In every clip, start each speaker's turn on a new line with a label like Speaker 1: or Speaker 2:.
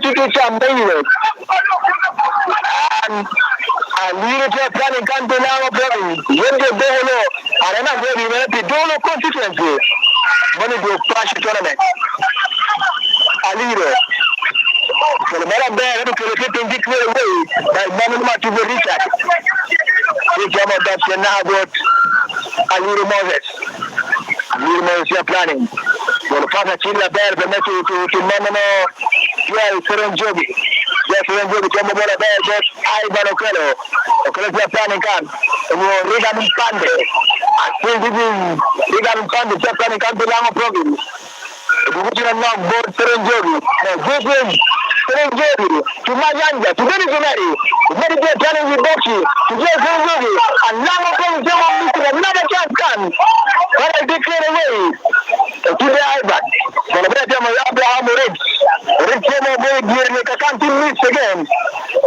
Speaker 1: to Chambeiro. And we to plan in Cantonao province. When the Dolo, Arena very well, the Dolo constituency. Money to crash tournament. Aliro. So the man there to get in this way by Manuma to the Richard. We come up that now got Aliro Moses. Aliro Moses planning. So the partner Chilla Bear, the message to Manama, Serenjobi. Yes, Serenjobi, Jambo Bear, just Ivan Okelo. Okelo planning can. Regan Pande. I think this is Regan Pande, just planning can to Lama province. The original now board Serenjobi. This is Serenjobi to Mayanja, to Benizonari, to Medicare planning with Boxy, to Jay Serenjobi, and Lama province, another chance can. But I declare away to the Ivan. So the better Abraham Ridge. Ridge came away during the country meets again.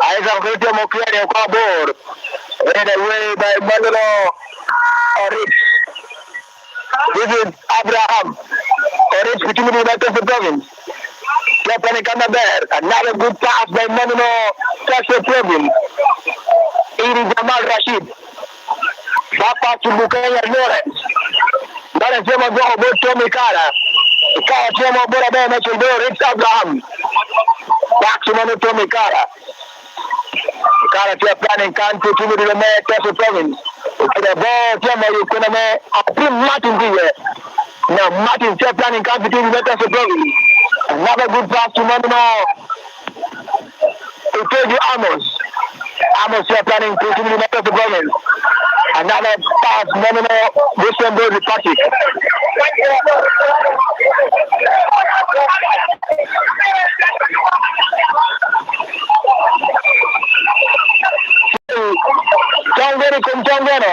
Speaker 1: I have got them okay on board. Read away by Manolo Ridge. This is Abraham Ridge between the United Province. Japan Bear. Another good pass by Manolo Castle Province. It is Jamal Rashid. Papa to Bukaya Lawrence. Lawrence came about Tommy Kara. Kara came about a match with Ridge Abraham. Back to Manu Tommy Kara. Kara planning country to the Castle Province. The ball came out of Kuname. I put Martin here. Now Martin planning country to the Castle Province. Another good pass to Manu. Uteju Amos. Amos planning to the Castle Province. Another pass, Manu. This one goes to Patrick. Tangere con Tangano.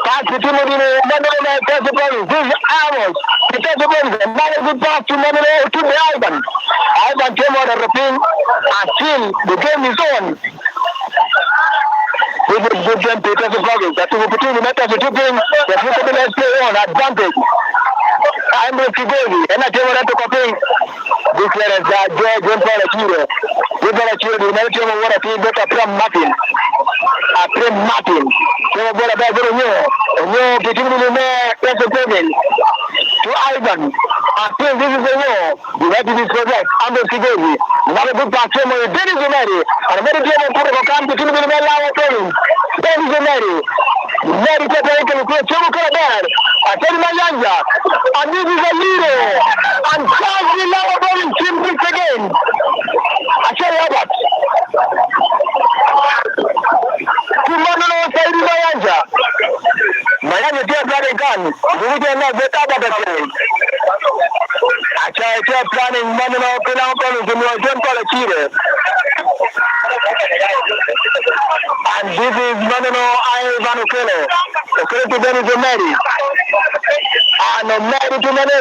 Speaker 1: Pass to Timothy, Manu, Castle Province. This is Amos. The Castle Province. Another good pass to Manu to the Ivan. Ivan came out of the pin until the game is on. This is good game to Castle Province. That's the opportunity to the two games. The football play on advantage. I'm going to go. And I tell you to copy. This is that John Paul. The United Team of Water Team got a Pram Martin. A Pram Martin. So I'm going to go to you. Between the Castle Province to Ivan. I think this is a war. You have to be project. I'm going to go. Not a good pass. I'm going to go. And I'm going to go to come between the Malawi Province. That is a Mary. Mary Catholic and Chocolate. I tell you, Mayanja. And this is a leader. And Charles the Malawi Province team this again. I tell you what. Kumano Saidi Mayanja. Mayanja just got a gun. We can not get out of the game. I tell you, planning Manolo Pinau Province in your John Paul Achille. And this is Manolo Ivan Okelo. Okelo to Benizonari. And Mary to Manolo.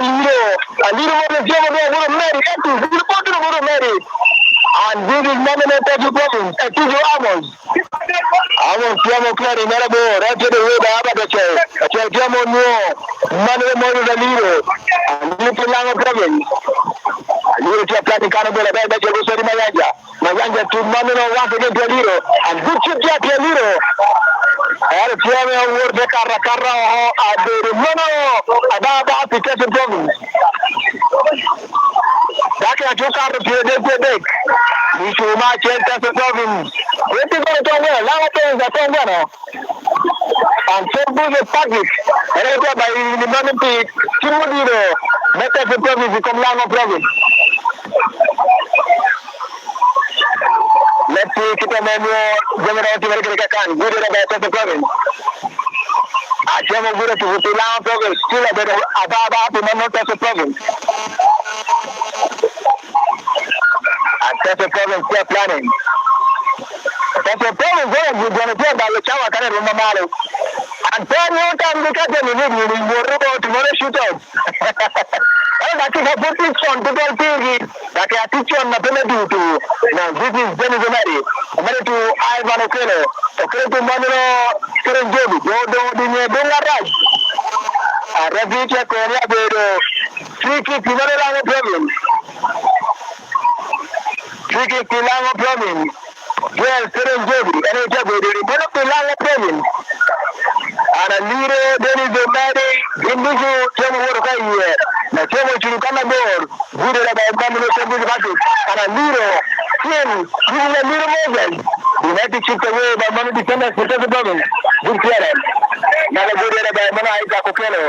Speaker 1: A little more than Mary. Mary. And this is Manolo Castle Province. Tijo Amos. Amos Tiamo Clary, Marabo, right to the way by Abadache. I tell Tiamo no. Manolo Morillo. And Little Lango Province. And you are planning Canada by Jerusalem Mayanja. Mayanja to Manolo once again to Liro. And good chip to Liro. And Tiamo work the Carra at the Mono about the Castle Province. That can took out of the deck. We should match Castle Province. What is going to do? Now things are done. And so good a package. And I got by the money Timodino. Castle Province become Lango Province. Let's see if the menu general to America can. Good about Castle Province. I came over to the Lango Province. Still a bit about the Castle Province. That's a problem for planning. That's a problem for going to tell by the Chava Canada Mamalo. And then no time to cut them in the world tomorrow shoot out. And I think I put this on to tell TV that I teach you on the penalty to. Now, this is Benizonari. I'm going to Ivan Okelo. Okelo to Manolo Serenjobi. Go to the Benga Raj. A refugee Korea, free kick in the Province. Triki Kilango Province. Joel Serenjobi, NHW, Bono Kilango Province. Ana Liro, Denis Omade, Gindugu, Chemo Workai, na Chemo Chirukana Bor, Guru Rabbi Sebu Batu, Ana Liro, Kim, Guru Liro Moses, United Chipped away by Manu Defenders, Protected Province, Good Clearance. Nala Guru Rabbi Mana Aika Kokelo,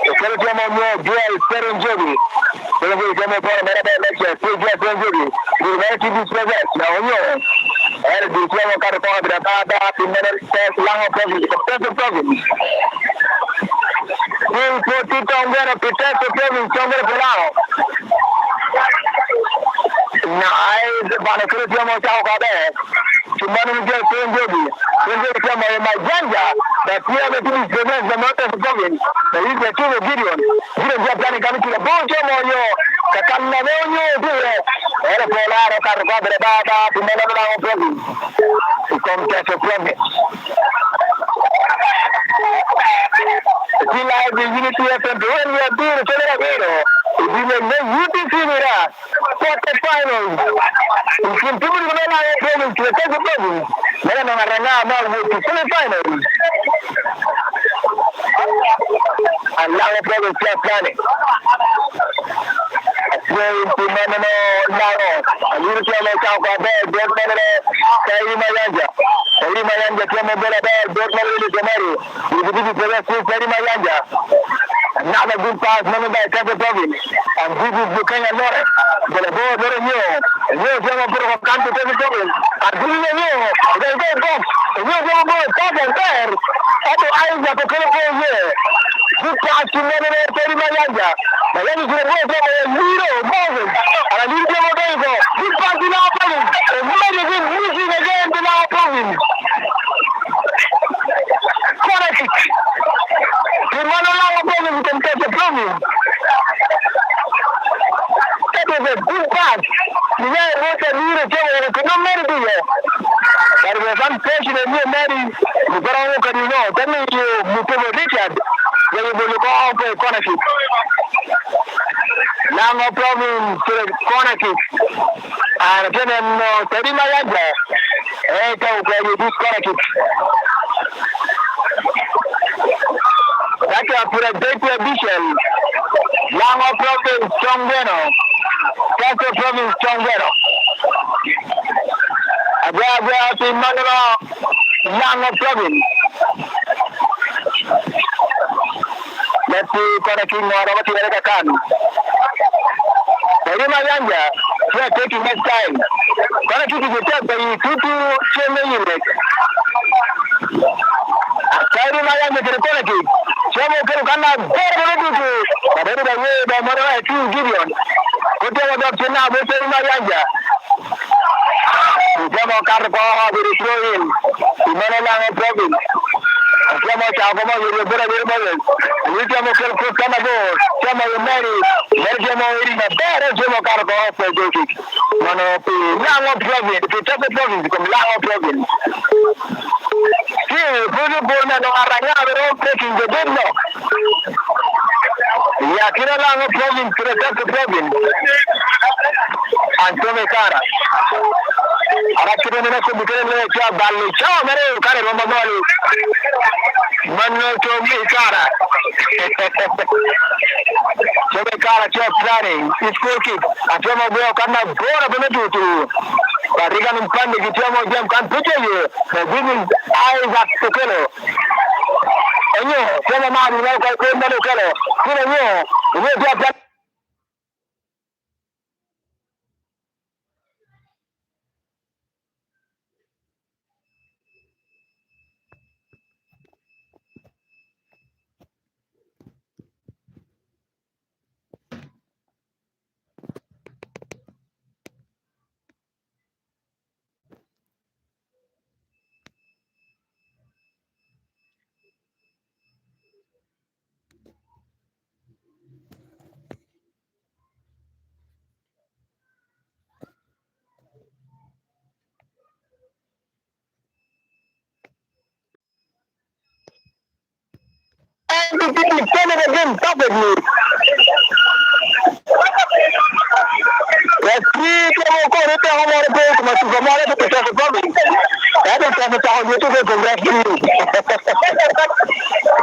Speaker 1: Kokelo Chemo, Joel Serenjobi, Serenjobi Chemo Pora, Mera Lecture, Serenjobi, United Dispossess, now you. And the Chemo Karapon, Rabada, Pimenel, Lango Province, Protected Province. Will put it on there, protect the province, somewhere below. Now, I want to put your mouth out there. To manage your Serenjobi. Serenjobi, my Janja, that we have to prevent the north of the province. There is a two of Gideon. Gideon Japan coming to the boat, the Canavonio, era polare, Carcabra, Pimenel Province. To come to the province. The unity of the when we are doing it, we will make UTC quarter finals. We can do it when I am to take the province. Then I'm going to semi-finals. And now the province is planning. Going to Manano, Nano, and you tell us how bad, don't Kairi Mayanja. Kairi Mayanja, Kamabella, don't Jamari. You will be the Kairi Mayanja. Another good pass, none by Kaka Province. And this is Bukanga Nora. But a boy very new. And you German Pro come to Kaka Province. And this is a new. They go box. And you go boy, top and there. Other eyes are to come over here. Good pass to Manano, Kairi Mayanja. But then you go over a zero, Moses. And I need to go. Good pass in our province. And what is it missing again in our province? Quality. The Manano province can take the province. That was a good pass. You know what I need to tell you, could not marry you. But it was unfortunate you married. You got to look at you know. That means you move Richard. Then you will go out for a corner kick. Now no problem to the corner kick. And then Teddy Mayanja. Hey, you do corner kick. That's a great addition. Lango province, Chongweno. That's a province, Chongweno. Again, in Manila, Lango province. Let's see, Konaking or Robert Khan. Teddy Mayanja, we are taking next time. Konaking is a test by 2 units. Teddy Mayanja to the Konaking. Chamo Kana, very but anyway, the Mara 2 Gideon. What about China, Teddy Mayanja? Chamo Carpa, the Israel, Manala province. Chamo Chapama, you better be able. You Chamo Canabo, Chamo Mary, Chamo in a better Chamo Carpa for Joki. Manopi, Lango province, to take the province from Lango province. Still, Buddha and Aranya are all taking the deadlock. Yakina Lango province to the province. And Tomekara. Arakina Nasa became a job, Bali, Chow, Mary, Kari, Romamoli. Mano Tomekara. Tomekara, Chow planning, it's cooking. And Tomo Bell cannot go up in the two. But Rigan and Pandi, Tomo Jam can't picture you. The women's eyes at the color. And you, Tomo Man, you know, I couldn't know the color. You know, and the people again, stop with me. como correte amor pe como tu amor pe te se come ya te चाहो ये तो congrats to you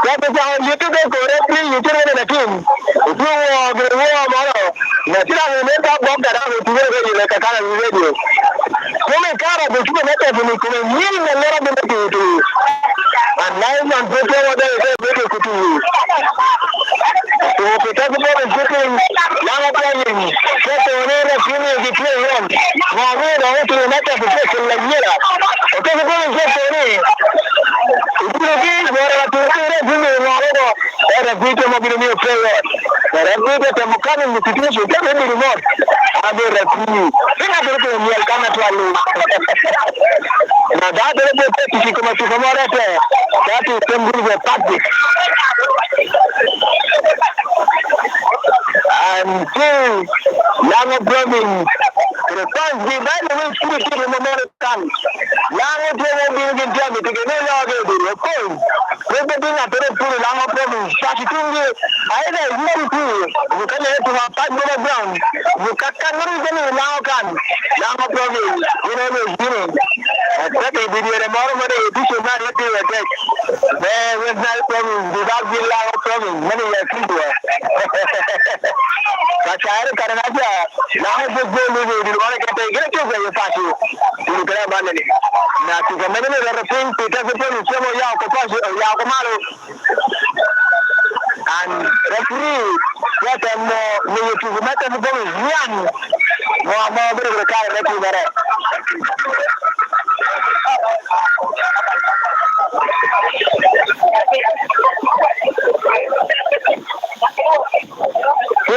Speaker 1: ya te चाहो ये तो congrats to you to the team tu wo amaro na tira me ta bomb da tu ve ka kana video come cara de tu me te ni come mil me lera de tu online man pe wo da video ku tu to pe ta ko de la playing que te onera tiene que play on va a ver a otro mata que se la mierda que se puede hacer y ahora tú eres un nuevo ahora viste mo que me fue ahora viste que mo can en tu tío que me dio a ver aquí venga pero que me alcanza tu algo nada de que como tu amor es ya tú tienes de táctica and two Lango Province the first day by the way to the moment come Lango Province in Germany to get no the coin everything at the Lango Province Shakitungi either is very cool you can have to have 5 minutes ground you can Lango Province you know that is the more this is not let you attack there was no problem without the Lango Province many years Kachayar karena aja, nah itu dulu di luar kita kira juga ya pasti, di luar mana ni. Nah kita mana ni raping kita sepuluh semua yang aku pasti yang aku malu. And referee kita mau itu macam sepuluh yang mau berkali referee bara.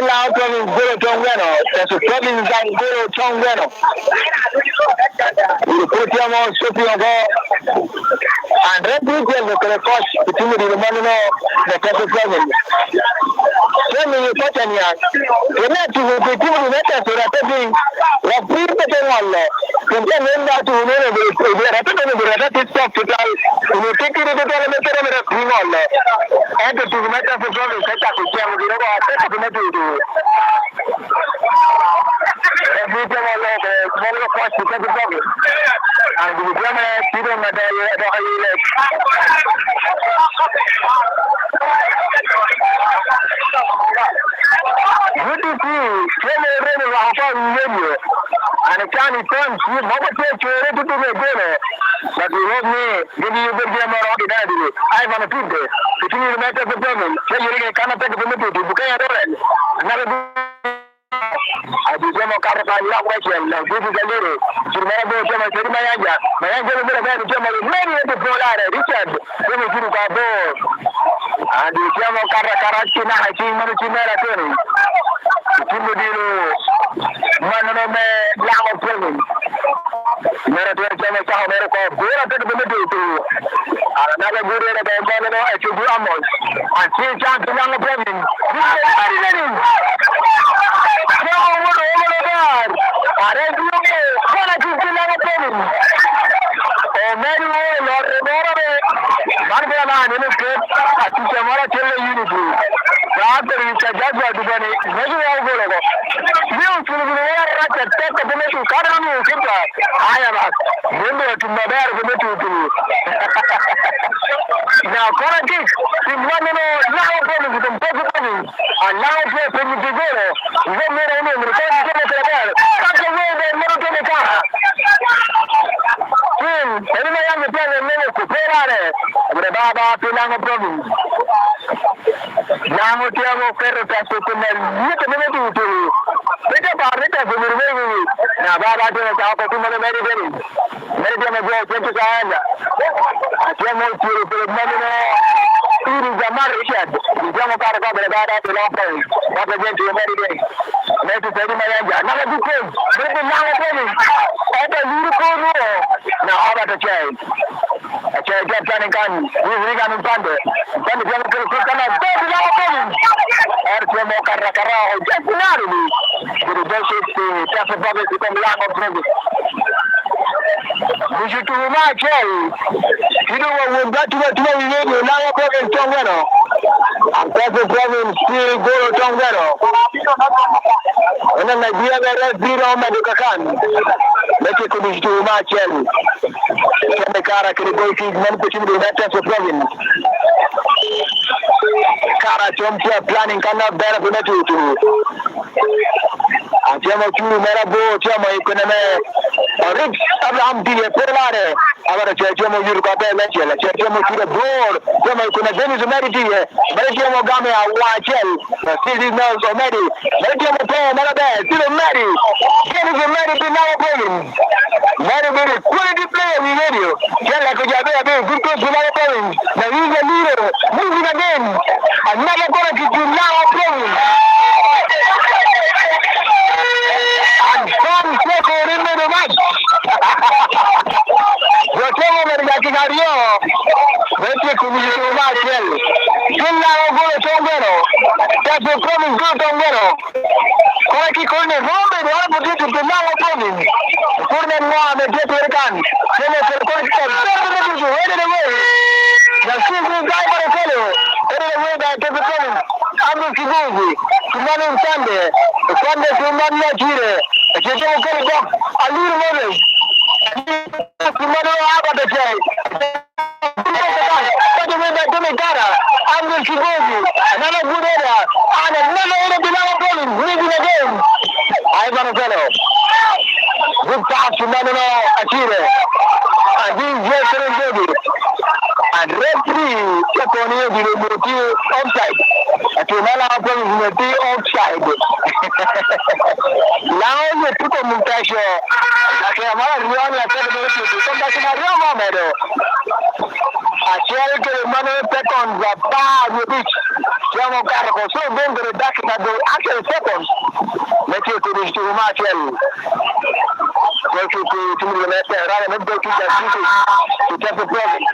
Speaker 1: Lao Province Guru Tongweno, that's a province and Guru Tongweno. We put him on Sophia and Red Bull look at the cost between the Manino, the Castle Province. Tell me your Potania. The net is the two letters so that the free Petanwalla. From the end to the relative stuff to tell you take it to the telemeter of Grimola. And to the matter of the province, I have to tell you the every time I love it, smaller cost because of the problem. And the drama, you don't matter how you like. Good to see, tell me how you and a tiny punch, you never take your ready to be dinner. But you love me, give you the game around the daddy. I want to put this. If you need to make up the problem, tell you cannot take the liberty to get it. Another I became a car of my question, like this is a little. To never go to my city, my area. My uncle is going to tell me many of the Polar, Richard, when we do our door. And the German Caracana, I think, Maritimera Tony. Timudino, Manome, Lao Province. Meritorious America, Gora to the middle to another good area of Manano, I should do Amos. And 3 times to Lango Province. Now, politics is one of now politics and president, and now president to go. You don't know the return to the car. That's the way they know to the car. Anyway, I'm the president of the Ferrari, the Baba Pilango province. Now, we have a ferry transport and you can do to pick up our letters in the way. Now, Baba does our opportunity very, very. Very good, 20 years. I want to put money in the Richard. The German car got the bad at the long time. What again to American? Let's say my another good thing. Maybe now again. At a unicorn war. Now, how about a child? A child kept running gun. We got in Sunday. Then the German car could come out. Don't be our or to more Caracara or just narrowly. The Joseph to Castle Public to come along of Province. We should do my child. Kido wa tuwa wiyeyo lawa province tongwero. Ampeso province si goro tongwero. Wana Nigeria gara zero madukakan. Meke kudijitu umachel. Kene kara kiri goiki man kuchimu da Ampeso province. Kara chomtia planning kana bera kunetu tu. Achama churu mera bo chama ikoneme. Rips Abraham diye porlare. Agora chama yuru kabe lechela. Chama churu bor. Chama ikone Dennis Omeri diye. Bari chama game a wachel. Sisi knows Omeri. Bari chama po mera be. Sisi Omeri. Dennis Omeri bi nawa polling. Meri bi quality player we radio. Chela kujabe abe good coach nawa polling. Na he's a leader. Moving again. Another gonna get you nawa polling. And some second in the match. Yotomo Mergatigario. Vete kumijitu machel. Kila ogolo tongero. Taso promise go tongero. Kwa kikone rombe ni wale potitu tunawa polling. Kurne mwa mejetu erikan. Sene serikali kita berbetu wede de way. Na sisi zai barekelo. Wede de way da tepe polling. Abu Kibuzi. Kumani Msande. Msande kumani ya jire. Cheche mkeli bok. Aliru Moses. Kumani wa hapa pekee. Kati wede tume kara. Abu Kibuzi. Nana Gudera. Nana ule bilawa polling. Winning the game. Ivan Fellow. Good pass to Manolo Achire. And this is Jerry. And referee Chaponi will offside. To Mala Province offside. Now you took a mutation. Like a man, you only have to come back to my room, Meadow. I share it to the money on the bar of the beach. Some of Caracol, so don't go back at the actual seconds. Let you to this to Marshall. Go to the left and go to the city to take the province.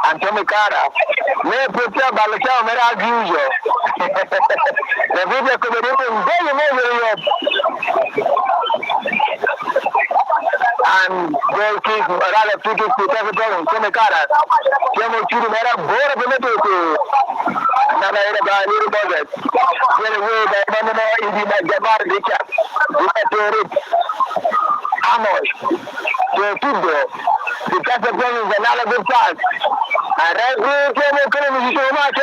Speaker 1: And Tommy Cara. May put your Balachao Mera usual. The video could be written very well. And goal kick, rather free kick to take the province. Tommy Cara. Tiamo Churu Mera, Bora Beneto. Another area by Little Budget. Very way by Manama in the Jamar Richard. Amos. To football. The Casa province another good pass. And right here, Tiamo Kennedy so much.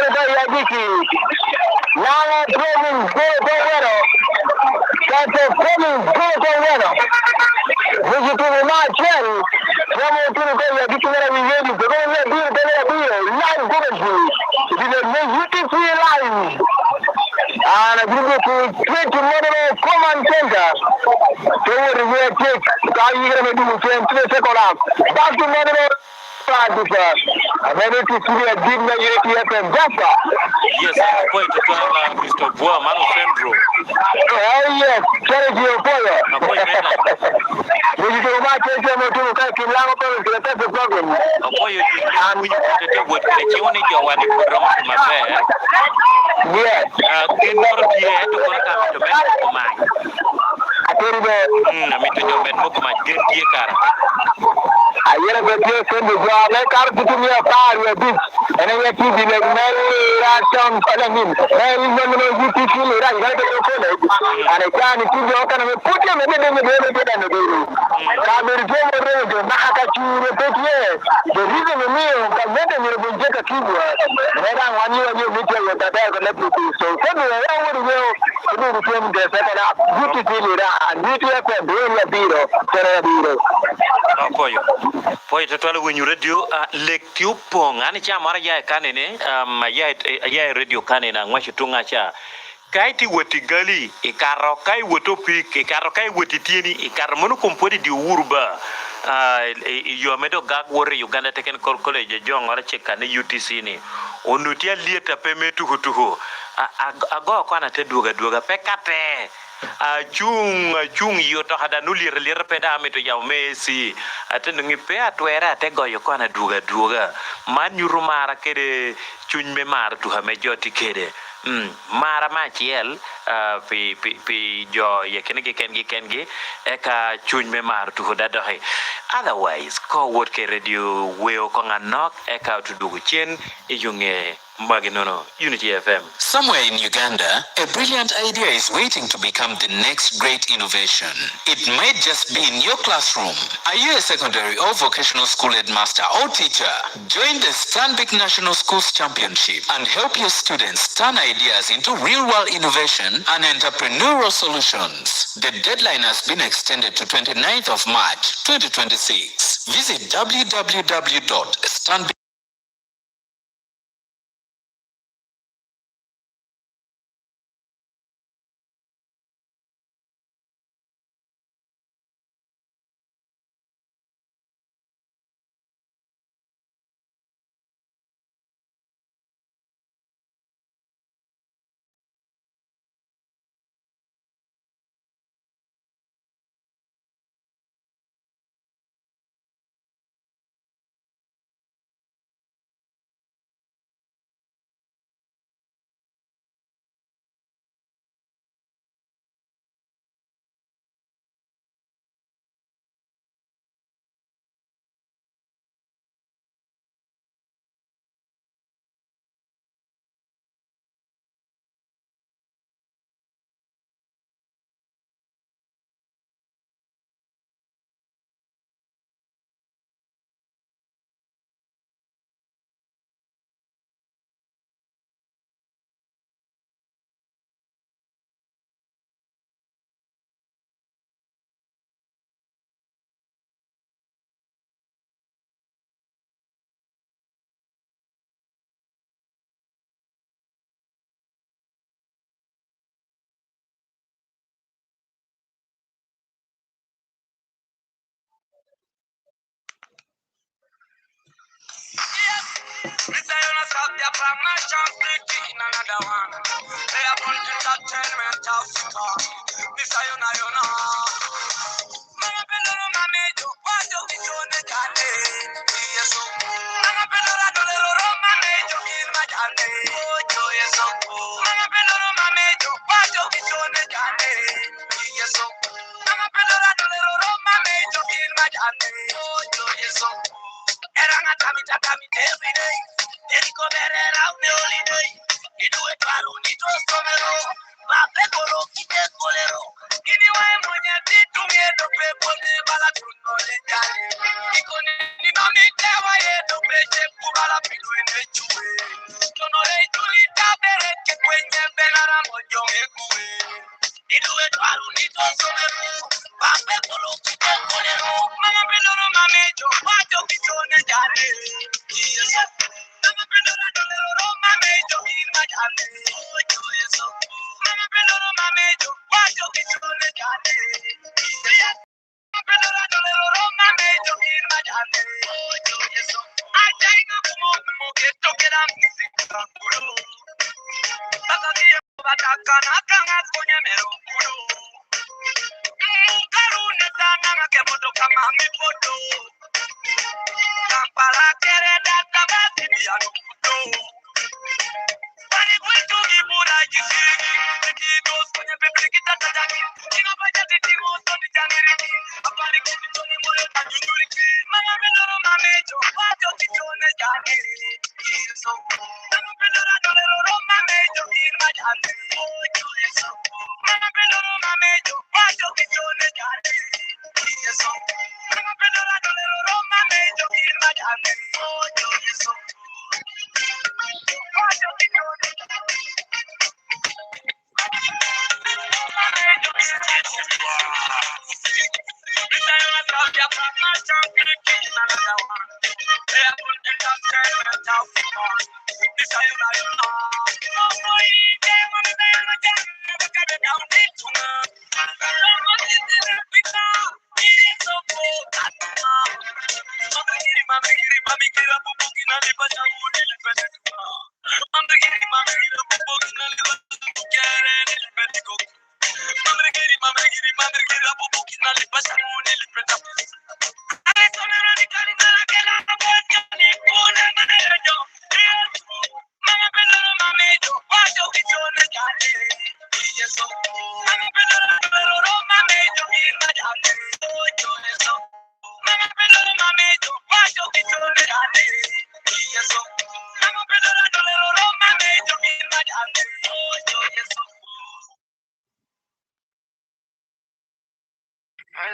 Speaker 1: Now province go to Wero. Casa province go to Wero. Visit to the match. Tiamo Kennedy to the video. The goal is live commentary. It is a beautiful live. And a group of 20 model command center. They will take. How are you going to do 2 half? Back to model. I'm ready to see a big majority FM Jaffa.
Speaker 2: Yes, I'm going to tell Mr. Boa, Mano Sandro.
Speaker 1: Oh, yes, Charity Opoyo. This is a match to Kilama to the test program.
Speaker 2: Opoyo, and we put the unit your one program to my bed.
Speaker 1: Yes.
Speaker 2: In order to contact the man of mine.
Speaker 1: I tell you,
Speaker 2: I mean, to your man of my good dear car.
Speaker 1: I hear a bit of the job, like car to me a fire with this, and I get to be like Mary Rashon for him. Mary, you teach me, I got to go and I can't put your kind of put him in the middle of the day. Come in the Nakachu, the reason the meal, but then you will get a keyboard. Then I want you meet with the bag and let you do so. Suddenly, I would will do the same day, second up, beautifully, and beautiful, doing a beetle,
Speaker 2: Poi tutwala wenyu radio lek tiupong ani cha mara ya kanene ya radio kanena ngwachi tunga cha kaiti woti gali ikaro kai woto pik ikaro kai woti tieni ikaro mono kompodi di urba yo medo gag wori Uganda Technical College jong ora cheka ne UTC ni onutia lieta peme tuhu ago kwana te duga pekate chung yo to hada nulir peda meto ya Messi atendo ngipe atwera te goyo kwana duga man yurumara kede chuny me mar tu ha me joti kede mara machiel pi jo ye ken gi eka chuny me mar tu da dohe otherwise ko wot ke radio weo ko nganok eka tu dugu chen iyunge Maginono, Unity FM.
Speaker 3: Somewhere in Uganda, a brilliant idea is waiting to become the next great innovation. It might just be in your classroom. Are you a secondary or vocational school headmaster or teacher? Join the Stanbic National Schools Championship and help your students turn ideas into real-world innovation and entrepreneurial solutions. The deadline has been extended to 29th of March, 2026. Visit www.stanbic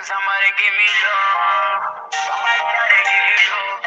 Speaker 2: Somebody give me love. Somebody gotta give me love.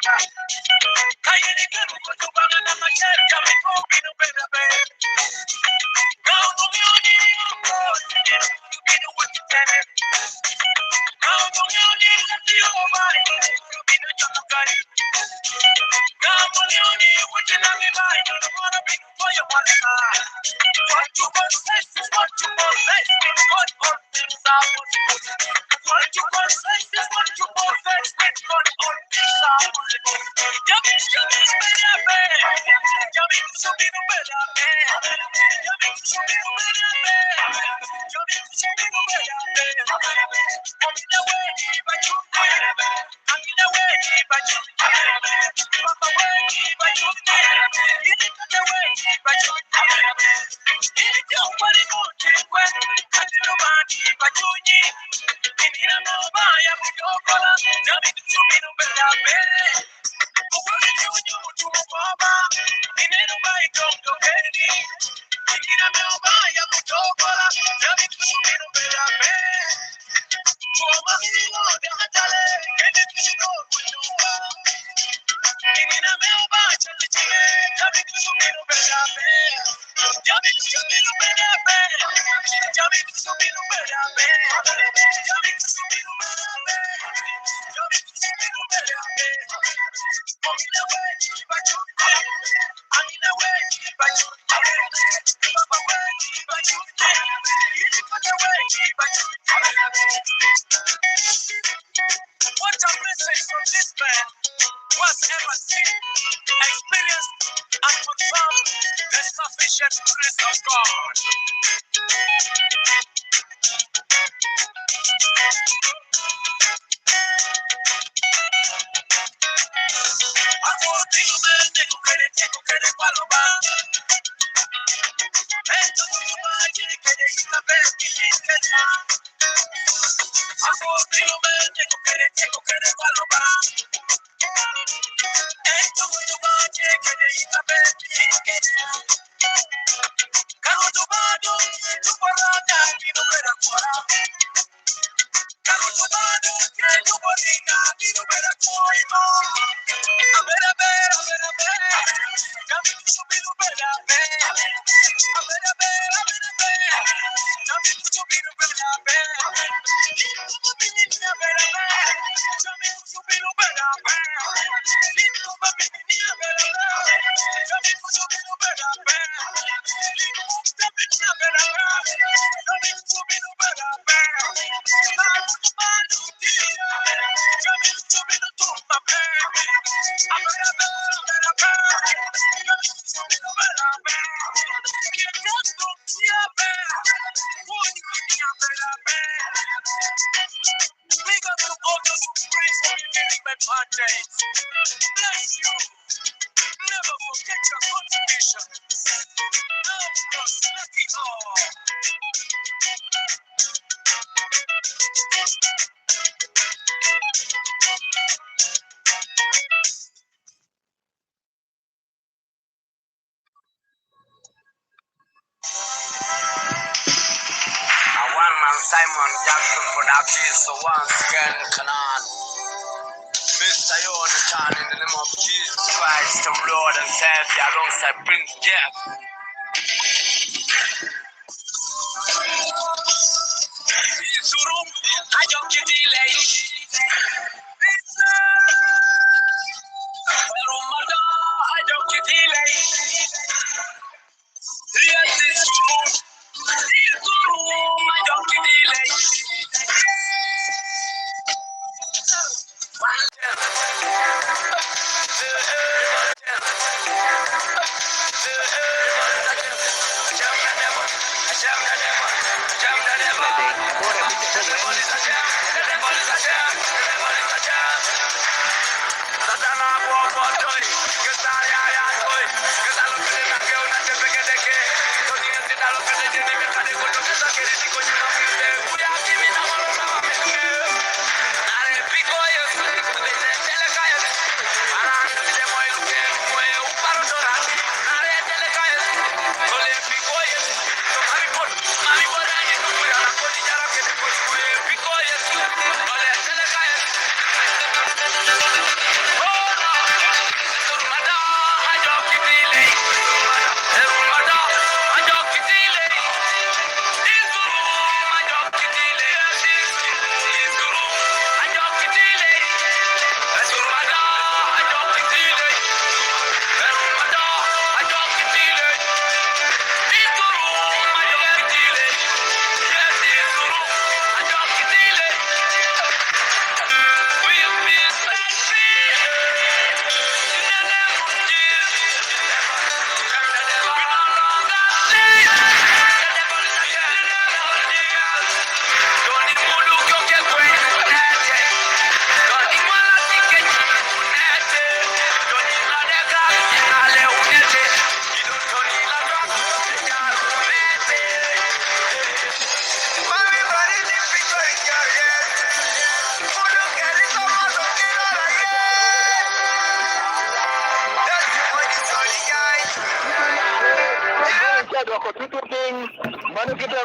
Speaker 3: One man Simon Jackson Productions. So once again, Kanan, Mr. Jonathan, in the name of Jesus Christ, the Lord and Savior, alongside Prince Jeff. I don't get delayed. I don't get delayed. Yes, it's true. I don't get delayed.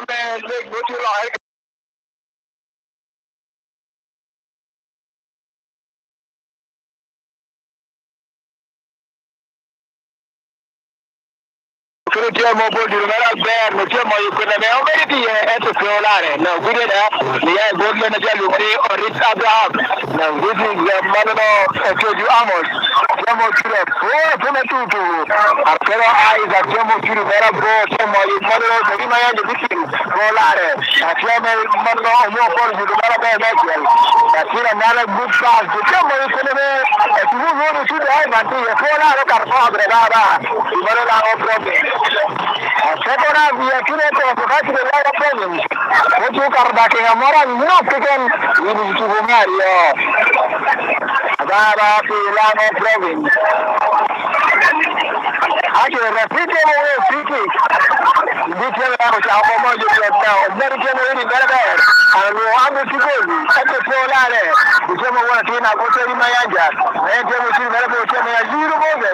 Speaker 1: man, look to like. Tiamo bodi mera ber no tiamo yukuna me omedi eto kolare no gude da ni ya godle na jalu ni orit Abraham no gude manano eto Amos tiamo tire pona tutu akero aiza tiamo tire mera bro tiamo manano bodi maya de bikin kolare tiamo manano yo por gude mera ber nakel tira mala good pass tiamo yukuna me eto no tutu ai manti kolare karfa brigada manano no problem Sekora via kile to fakati de la problem. Otu karda ke amora no keken ini tu Mario. Ababa pila no problem. Aje refite mo fiki. Dite la ko cha ko mo je na o meri ke no ni bere. Anu ando tikoli. Ate polare. Dite mo wona tina ko teri mayanja. Ente mo ti bere ko che me ajuru mo be.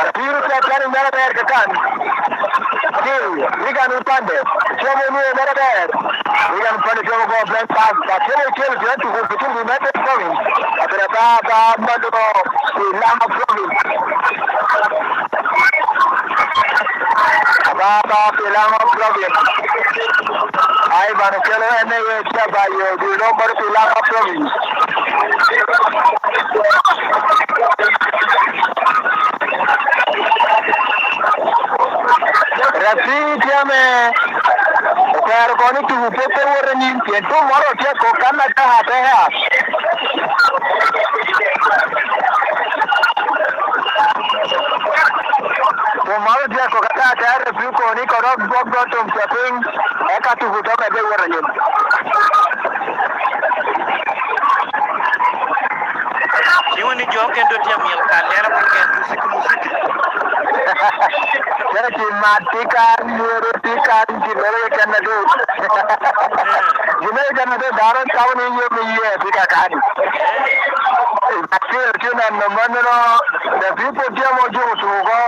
Speaker 1: Ajuru ka tani bere ka kan. Liga no pande, chama no Marader. Liga no pande chama go plan pass, but chama chama to go between the United Province. After that, mando Lama Province. Ababa Lama Province. I want to tell you anyway, chaba you do number to Lama Province. Rafitiame Kaya koni tu pepe wore ni tu moro tia ko kana ta hate ha to moro tia ko kata ta refi ko ni ko rock bog tum chaping eka tu to be wore ni
Speaker 2: Jiwani joken do tia miel kalera pakai musik
Speaker 1: Jadi matikan, murutikan, jinere karena tu. Jinere karena tu darat tahun ini tiga kali. Akhir cina nomor tapi dia mau jauh juga.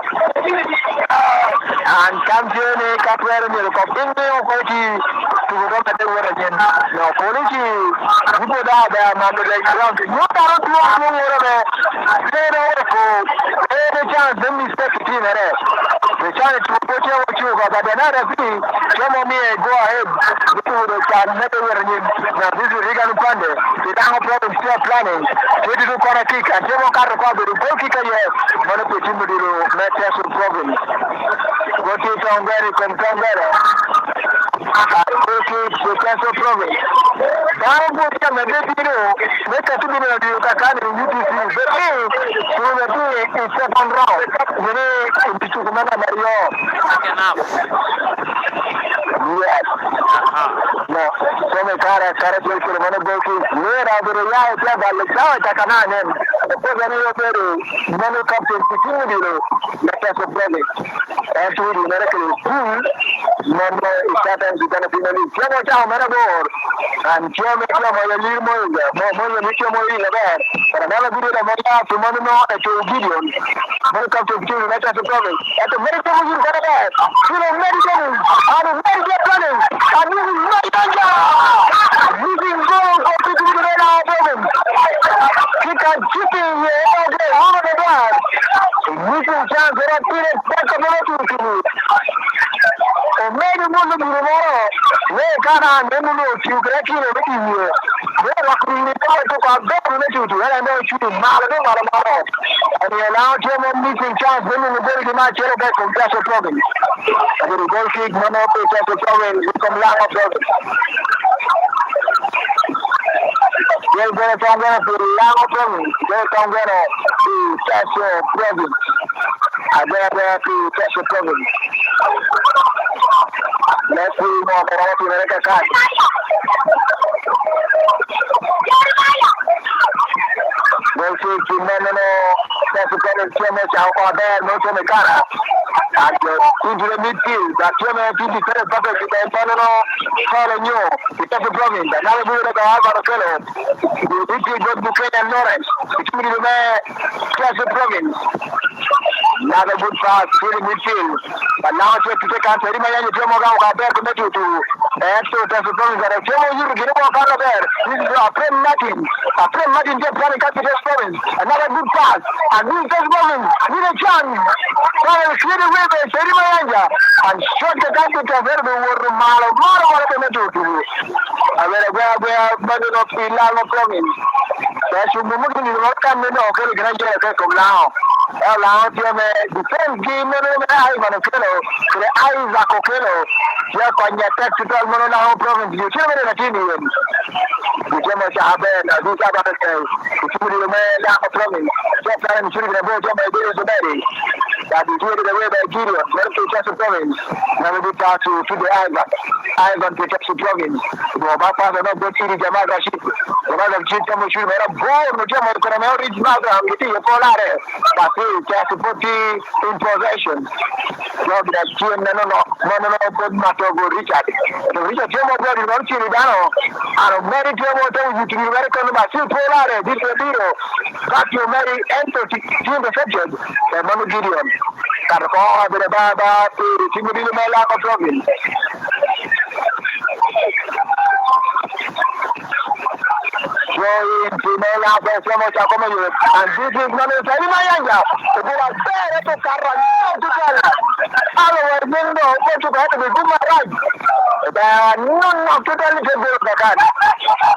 Speaker 1: Ancam cina kapal ni koping ni okey juga ada orang jen. No polisi itu dah ada mampu lagi orang. Yo taruh dua orang Pero ko chance de mistake tinere. The chance to put your chuga but another thing come on me go ahead to the chance never running. Now this is Rigan Pande. The down problem still planning. We do corner kick and Jemo Carter the goal kicker here. One of the team do not have some problem. Go to Tongari come Tongara. Okay, the cancel problem. Now go to the video. Make a 2 minute you can UTC. So the second round. Itu kemana Mario?
Speaker 2: Kenapa?
Speaker 1: Yes. No, come cara jual ke mana boleh. Mera beria itu balik jauh cakanan. Apa gani itu? Mana kapten itu dulu. Macam seperti. Itu di mana ke? Mana istana di mana finali. Siapa cakap mana bor? Siapa cakap mana lirmo? Mana macam mana lebar? Karena guru dah mana cuma no itu video. Mana kapten itu macam seperti. Itu mereka mungkin kerana. Sudah mereka. Ada mereka planning. Kami mereka. Moving goal for the problem. Kita cheating here. All the time. Missing chance. There are three seconds to do. Maybe more than tomorrow. May Ghana and Mulu to get you a video. They are lucky to have better relationship to and know you to Malamo. And they allow German missing chance. Then in the very much back from Castle Province. And the goal kick, Mono, Castle Province, from Lama Province. They're going to come to Lama Province. They're going to Castle Province. And they're going to Castle Province. Let's see more about the card. We'll see if you know that's the kind of damage out there, no to the car. And into the midfield, that German to the third bucket with the Panano, calling you, the top of Drumming, the Nalabu of the Harvard Fellow, the midfield got Buchanan and Lawrence, which will be the man, Class of Drumming. Another good pass to the midfield. But now it's to take out Miami Jomoga back to to Tasupon that I came you to get over there. This is a friend Martin. A friend Martin just running capital province. Another good pass. A good performance. A good chance. So I cleared away by Serimayanja and shot the country to a very good mile of what I do to you. I will grab bundle of the Lama province. That should be moving in what can be no graduate from now. Allow them a defense game and Ivan Okelo, the Isaac Okelo. Yapanya Texas Monona province, you tell me that in the German Sahaben, I do have a say, it's really the man province. Just I'm shooting a boat on my days of Betty. That is really the way by Gideon, Medical Texas province. Now we talk to the Ivan to Texas province. No, my father not go to the Jamaica ship. The mother of Chief Commission, a born the German economic rich mother, I'm getting a collar. But he just put in possession. Job that Jim no, Richard. The Richard Jemo got in one Chiridano. And Mary Jemo tells you to be very about two Polare, this Rodino. Got you Mary enter to the subject. The Manu Gideon. Got a call with a Baba to the Timothy Malaka province. Going to Malaka, so much and this is Manu Salimaya. The Buddha said to Carra. Our window, what you got to do my right. There are none of the Ghana.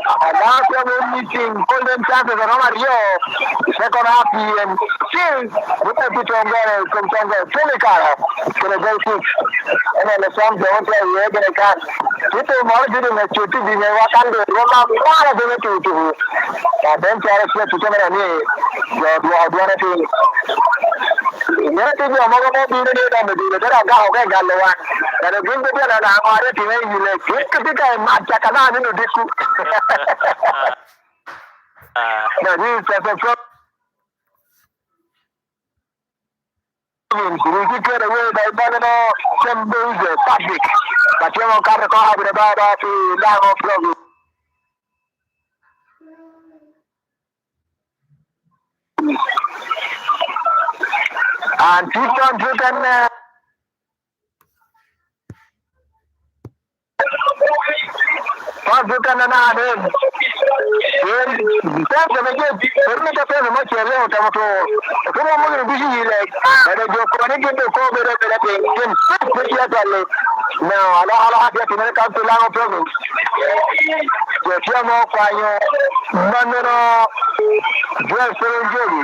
Speaker 1: And after the meeting, golden chances are on your second half and still with a bit of from Tonga, Tonicara, to the goal kick. And then the song don't play, we're going to cut. People more didn't let you to be a Wakanda, one of the two. And then Charles left to come and you are one of the Nothing more than the that I got Galawan. And a good bit and I'm already you like it to become Matakanan in the disco. Now, this is a problem. We get away by Banana, some days, Patrick. But you won't come to call with a Baba to Lago Province. And keep on driven. Bukan anak ada. Saya sebagai permata saya macam mana tahu tu. Kalau mungkin busy like ada joko ni kita kau bera pun dia jalan. Now ala dia tu mereka tu lang province. Dia mau kayu mana jual serunjuli.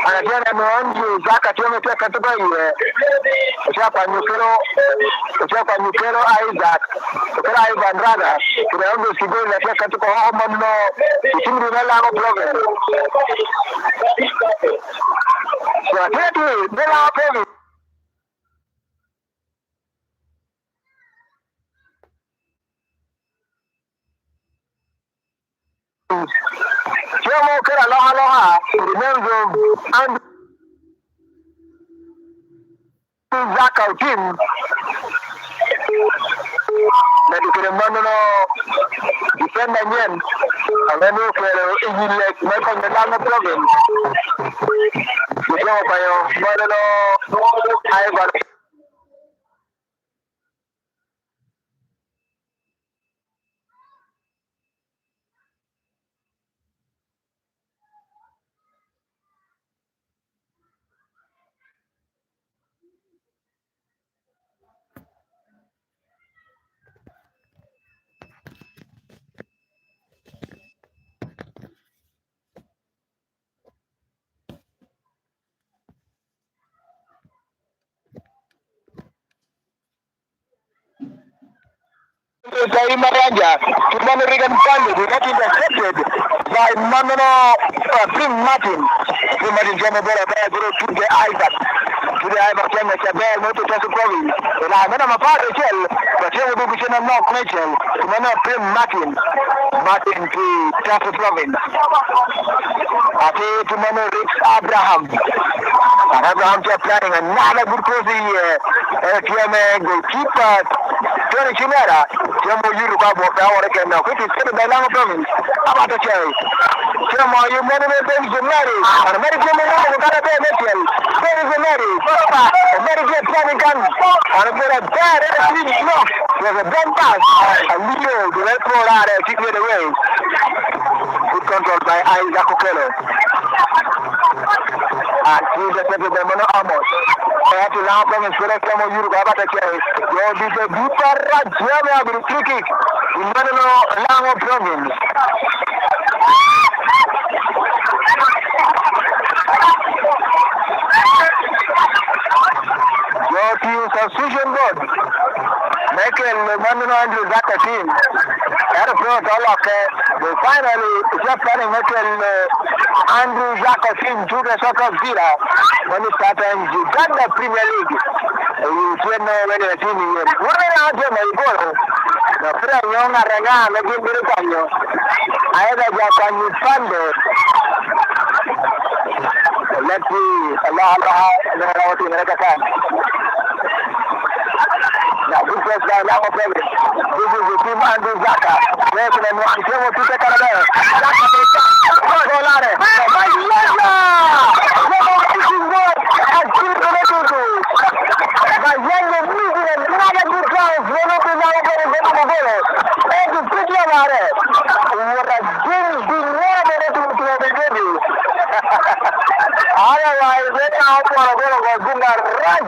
Speaker 1: Anajua na mwanji zaka tume pia katuba iwe. Siapa nyukero Isaac. Kera Ivan Rada. Kuna ongo sigoi na pia katuba wao mano. Itimri na lango province. So ati nela province. Siamo kera aloha remember and Zaka team na dikiremano no defender nyen ameno kero ijile meko ndango province siamo kayo modelo Ivan Dari Maranja, Timon Regan Pandi, got intercepted by Mamano Prim Martin. Prim Martin Jamabella, to the Isaac. To the Isaac Jamabella, not to Tassu province. And I'm a part of Shell, but here will be a knock Mitchell. Timon Prim Martin to Tassu province. After Timon Rix Abraham. And Abraham is planning another good course here. Goalkeeper Tony Chimera. Jumbo Yuru Babu Kawa Kenya, which is said by Lama province. About the cherry. Chama, you many days to marry. And American woman who got a bed Mitchell. There is a Mary. Very good planning gun. And a bit of bad energy. There's a gun pass. And Leo, the red road out there, keep it away. Good control by Isaac Okelo. And he's a set of them on Amos. I have to now come and select them on you about the cherry. You'll be the deeper Rajama with a free kick. In Manolo province. Your team substitution board. Michael Mandano Andrew Zaka team. Had a pro talk. They finally just planning Michael Andrew Zaka team to the soccer zero. When it started in Uganda Premier League. You see no when the team is. What are you doing? The prayer young Aranga, maybe Birkanyo. I had a Japan funded. Let's see. Allah, now, this is the Lama province. This is the team Andrew Zaka. There's the one to take out there. Zaka is Solare. My Lega! This is what I feel connected to. My young music and another good guys. We're not in our very good. And the picture about it. What a game being more than it to the baby. Otherwise, we're now for a good run.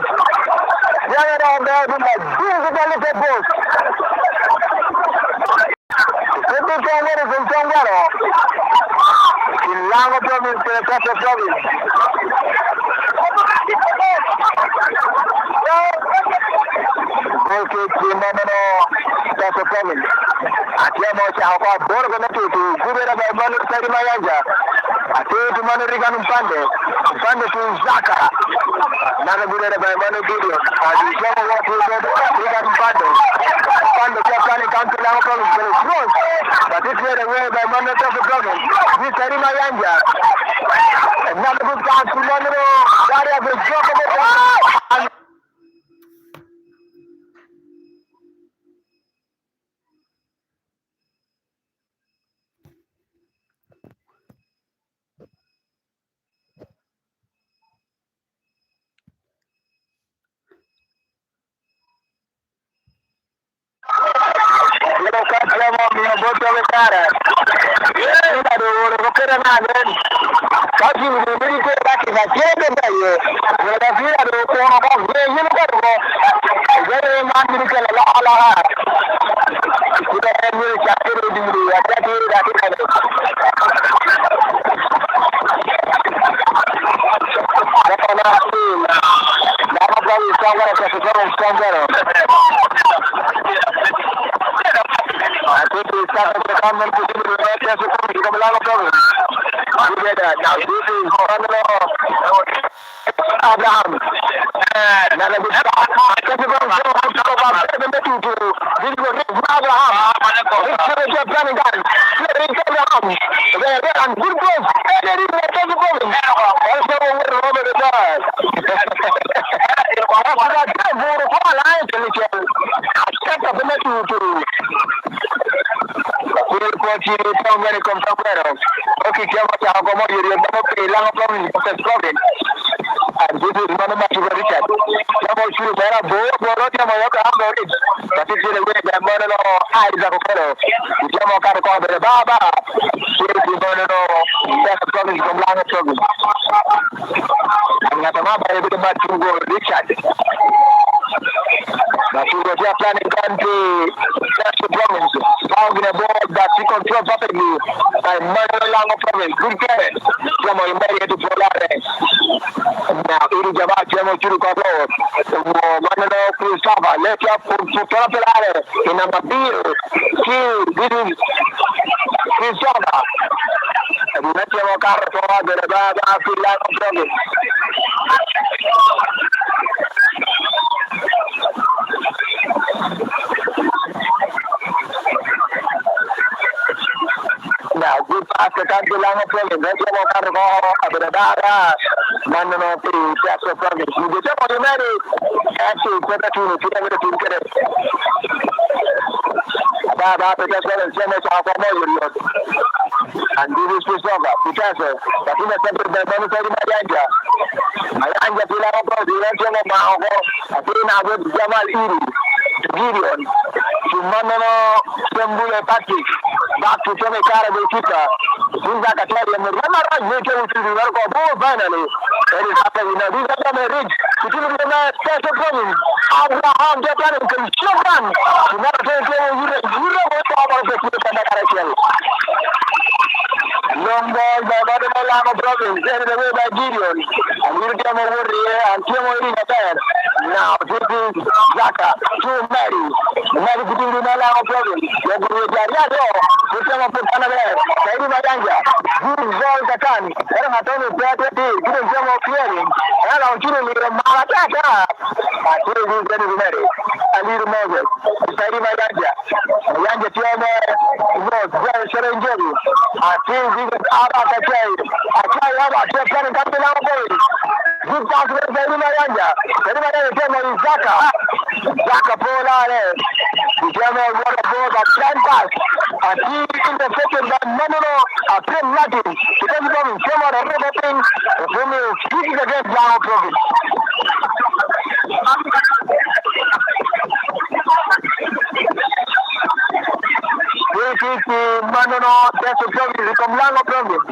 Speaker 1: You're on there with my beautiful little boat. The big one is in Tongaro. In Langa province, the Tata province. Okay, Chimano, Tata province. Atiamo Chapa, Borgana to Gubera by Manu Sarimayanja. I say to Manurigan Pande, Pande to Zaka. Nana Gubera by Manu Gideon. And you know what we got Pande. Pande Japani Council Lama province very close. But it's made away by Manu Tata province. This Sarimayanja. Another good council, Manu, Daria, the Joko. Abraham. Okay, and this is one of my Richard. Some of you are both, but I'm not it. But it's the way that Mono eyes of a fellow. The Jamo Caracol, the Baba, here is Mono, that's a province from Langa province. I'm not a map, I will not to go Richard. But you were just planning country, that's the province. Found in a board that she controls perfectly by Mono Langa province. Good care. Jamo, you married to Polare. Now, it is about Jamo Churukabo, Manano Christopher, let up to Torapelare in a Mabir. This is Christopher. And we met Jamo Caracol, the Baba, Pilar province. Now, good past the country Langa province, that's Jamo Caracol, Abradara. Mandano to Chapter province. You get up on the married actually put that to the Baba Peter Sala sema cha kwa moyo and this is Christopher Picasso lakini sasa baba Saidi Mayanja bila hapo bila tena maoko akina Abu Jamal Iri Gideon Chumano Sembule Patrick back to Tome Kara Bekita Zinza Katari and Rama Rajke to the work of all finally that is happening now. These are the ridge between the special province Abraham Japan and Shogun to not take Euro about the Karachiel. Long ball by Badalama province, headed away by Gideon. And we'll come over here and Timo Irina there. Now, this is Zaka to Mary. Mary between the Malama province. You're going to get Yado. We come up with Panama. Saidi Mayanja. Good ball Katan. And I'm not only better day. Didn't come up clearing. And I'm shooting with a Malataka. I told you very Mary. A little Moses. Saidi Mayanja. Mayanja Tiama was very Serenjeri. I think this is Abba Kachay. I try Abba to come and come to our boys. Good pass to Saidi Mayanja. Saidi Mayanja is Zaka. Zaka Polare. The German water ball that can pass. And he intercepted by Manolo. A play Latin. He doesn't come in German or everything. The film is speaking against Lao Province. This is Manolo. That's a province from Lao Province.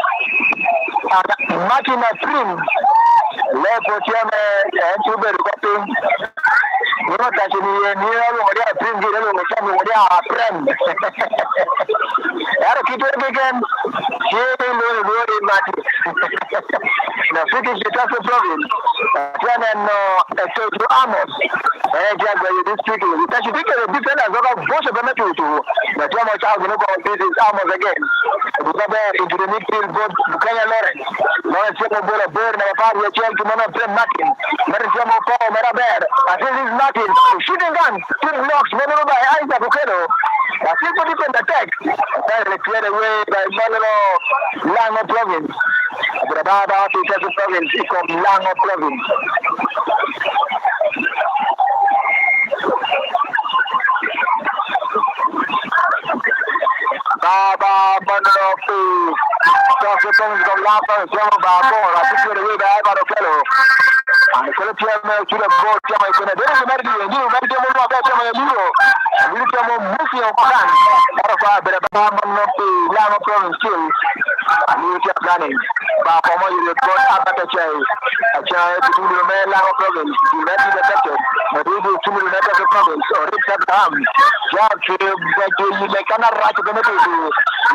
Speaker 1: And Martin Prim. Left for German and to the recording. You're not touching me, and you're already a prim, you're already a friend. I'll keep it again. Now, finish the Tasso province. Then, to Amos. And just by this speaking, we touch it again. This is a bunch of them to the German child. This is Amos again. We go there into the midfield, both Bukaya Lawrence. Lawrence Bola Bird, and a part of the child to Mono Martin. Martin Paul, Maraber. I think this is Martin. Shooting gun. Two blocks, Mono by Isaac Bukero. A simple different attack. Then cleared away by Mono Lango province. The Baba Tasso province is from Lango province. Baba Mono Tasso province from Lango Baba. I think away by Ivan Okello. And the chairman to the board, Chama is going to do the new medical Chama. We come on Musi of Pan, but the Lama province still. And we kept planning. Baba, you got Abatachay, a child to the Lama province. You met the detective, but we do to the province or it's at Ham. Job to the Kana Rata Committee.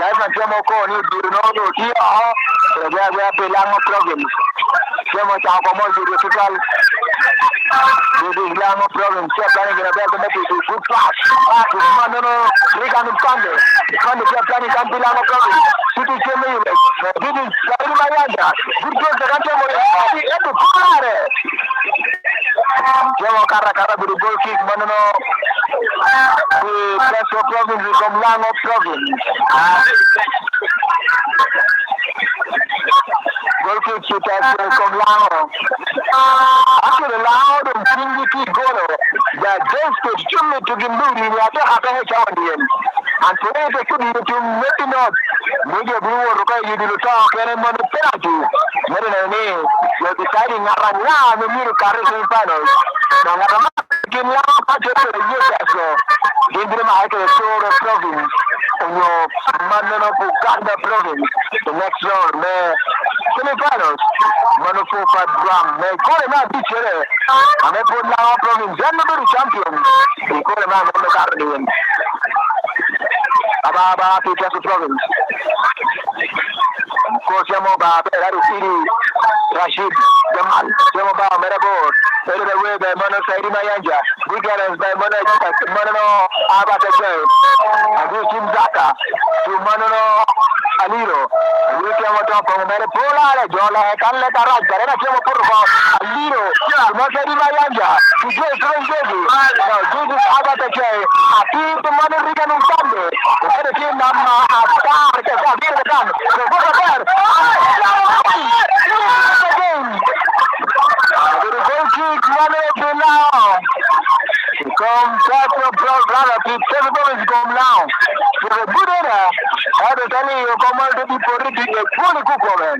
Speaker 1: Life and Jamoko, you know, here are the Lama province. Chama Chama, the this is Lama province. Planning in a better good class. Manano, Rigan Sunday. Sunday, planning to Lama province. City Chemi. This is Saidi Mayanja. Good game, the country at the Pare. Jamo Karakara with the goal kick, Manano. The Tasso province is from Lama province. Goal kick to Tasso from Lama. After the loud and Trinity goal, the James could Jimmy to the movie, we have to have a Chaldean. And today they could to make it up. Major Blue or you do the talk and I'm on the penalty. What in a name, you're deciding now the new Carson finals. Now, I'm not getting loud, but you're a year so. Give them a sort of province on your Mandano Bukanda province. The next round, man. Semi-finals, Manofu Gram, may call him out this year. And they put now province, then the champion. They call him out on the Guardian. Ababa to Tasso province. Kosamo Baba, City, Rashid, Jamal, Jamoba, Merabor, headed away by Mono Saidi Mayanja, Biggerens by Mono Abatachay, Agustin Zaka, to Mono Aliro, we came on top of Merapola, Jola, Canla Taraj, Garena came up for Aliro, Mosadi Mayanja, to Joe Baby. Now, Jesus Abatachay, I think the Mono Rigan on Sunday, the head of him, from Castle Brother to Seven come now. To the good order, I will tell you, come on to be political, fully cook man.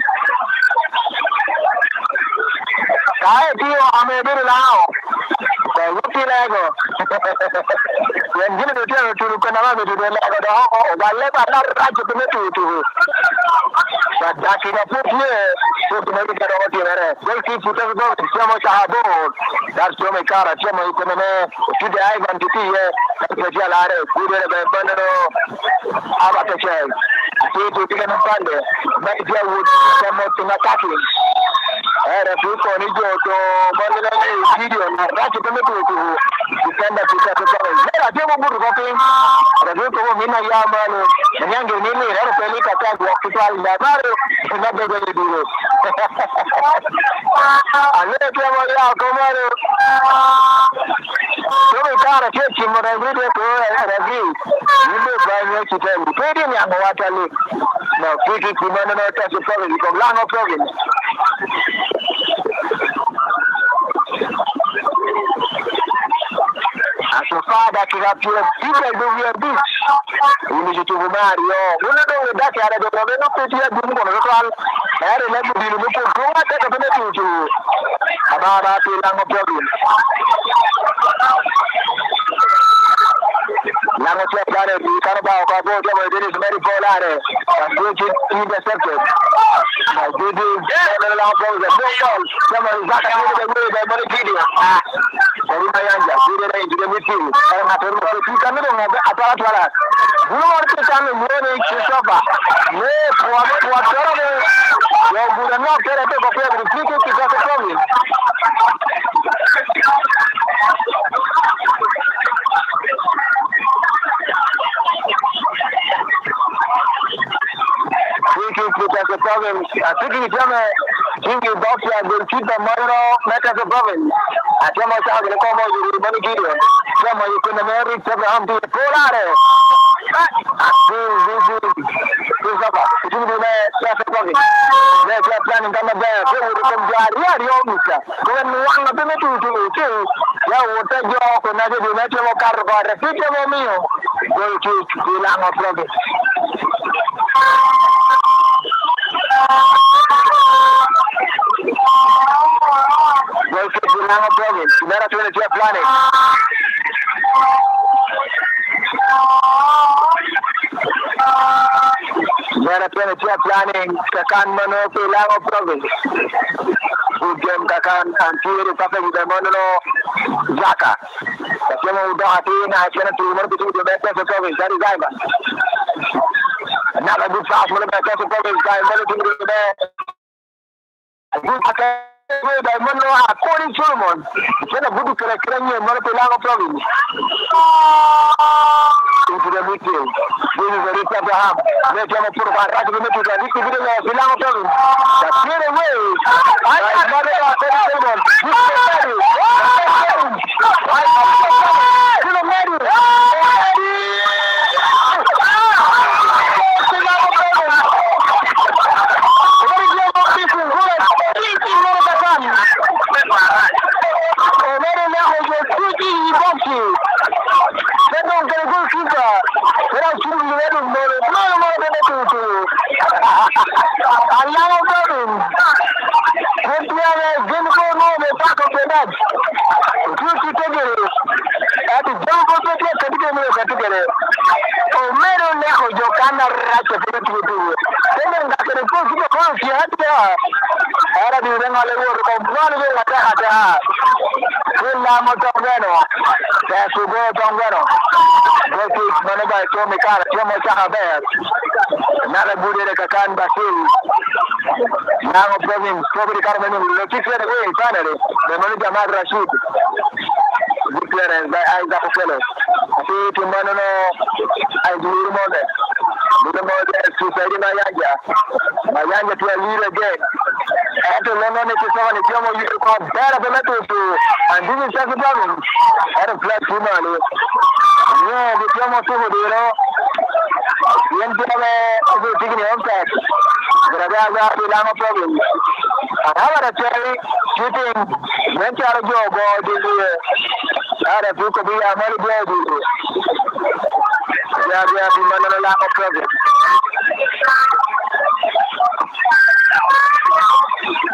Speaker 1: I feel I'm a bit now. What did I go? When you tell to Canada to the level, I let another right to but that is a good year. So to make it over here, they keep put us go to so much aboard. That's from a car, a chemo, you come in to the Ivan to see here. That's a jalare, good at the Bandano, Abatache. See to get a Sunday. But if you would come out to attacking. And a few on it to Bandana video, that's a committee to defend the future. I think we're good talking. The group of Mina Yaman and young Nini, and a pellet attack walk to try in the battle. Not the way to do it. I let you out, come on. So we got a kitchen, but I really agree. You live by me to tell you. Pretty young, what I live. Now, pretty to man and I touch a problem. You come long of problems. As a father, to have your people do your beach. You need to Mario. You know that I don't know what you are doing on the call. I don't let you be able to go at the about that long of problem. Lango check that the Carabao Cabo is very polar. Which is intercepted. I did it long for the ball. Someone is not the way by money video. Mayanja, did it into the midfield. And I don't know if you can know about that. You want to come in morning to suffer. No, whatever. You would not get a bit of every ticket to get a problem. As a province, I think it's a box and will keep the model met as a province. I tell myself the combo you money video. Some you can marry Abraham to the Polare. There's a plan in the bear. Go with the radio, Mr. Go and one of the two. Yeah, what a job, another natural car, but a picture of me. Go to the Lama province. Well, you have a problem. You better turn it to your planet. Better turn it to your planning. Kakan Mano, Pilamo province. Good game, Kakan, and Tiri Papa with the Mono Zaka. The Kemo Dohatin, I cannot remember to the best of the province. That is Ivan. Another good pass for the best of the province. I wanted to do the best. Good by Mono, according to Solomon. Then a good correction in Monopolano province. Into the midfield. This is the Rich Abraham. Let him put a right to the midfield. This is the Milano province. That's clear away. I got it out of Solomon. This is the Mary. Nada bude kakan Basil. Now province, probably Carmen, let's get away finally. The money Jamal Rashid. Good clearance by Isaac Fellow. See to Manano, I do remember. The mother to Sadi Mayanja. Mayanja to a lead again. After London, it is someone you call better than that to. And this is just a problem. At a flat money. Yeah, the Tomo to the taking the impact. But I got the Lama problem. However, I tell you, shooting went out of job all this year. Ada tuko bila mali bodi. Ya bimana la project.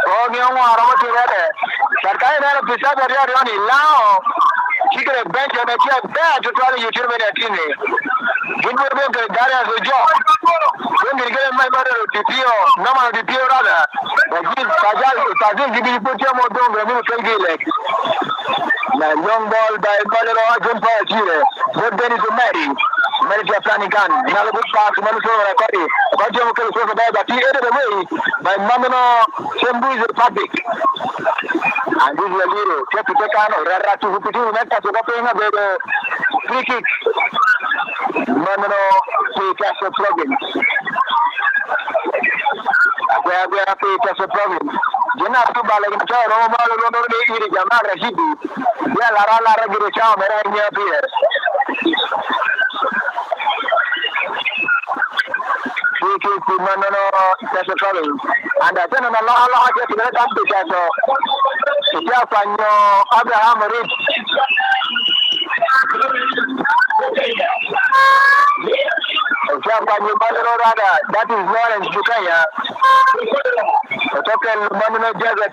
Speaker 1: Oh ni mo aramo tirade. Sarkari na pisa bariya rioni lao. Chikre bench na chia bench tutwali YouTube na tini. Gingo bengo daria zojo. Bengo ngere mai bado TPO, nama TPO rada. Lakini tajal gibi potia modongo mimi kengile. Na young ball by Balero Ajun Pachire. But then is a Mary planning gun. Another good pass to Manusura Rakari. Bajo Mukul by but he headed away by Mamino Sembu is a public. And this is a hero. Check to take on Rara to Hupitu, Meta to Kaping a free kick. Mamino to catch a plugin. We have to catch a plugin. Jena tu balik macam orang malu orang ni iri jamah rasidu. Dia lara guru cah mereka ni apa ya? Kita mana no jasa kalau anda jangan Allah aja tidak tahu jasa. Siapa nyo Abraham Reed. Siapa nyo Balero Rada? That is Lawrence Bukaya. Token mana jaga.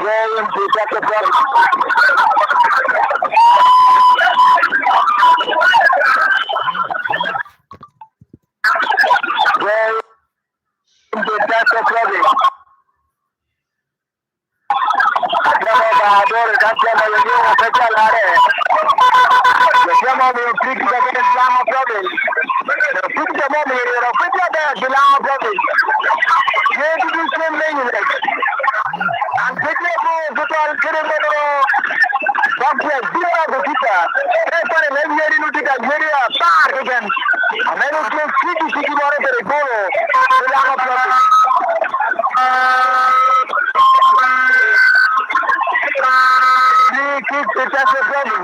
Speaker 1: Going to get the That's a problem. Adoro kama yenyewe pekee lare. Kama mfiki kwa Islam problem. Mfiki kama mwenye rafiki ya Islam problem. Yeye ndio sema nini? Angalia kwa total kiremero. Basi bila kukita. Pale Nigeria nutika Nigeria par again. Ameno kiki bora tere golo. Islam problem. That's a problem.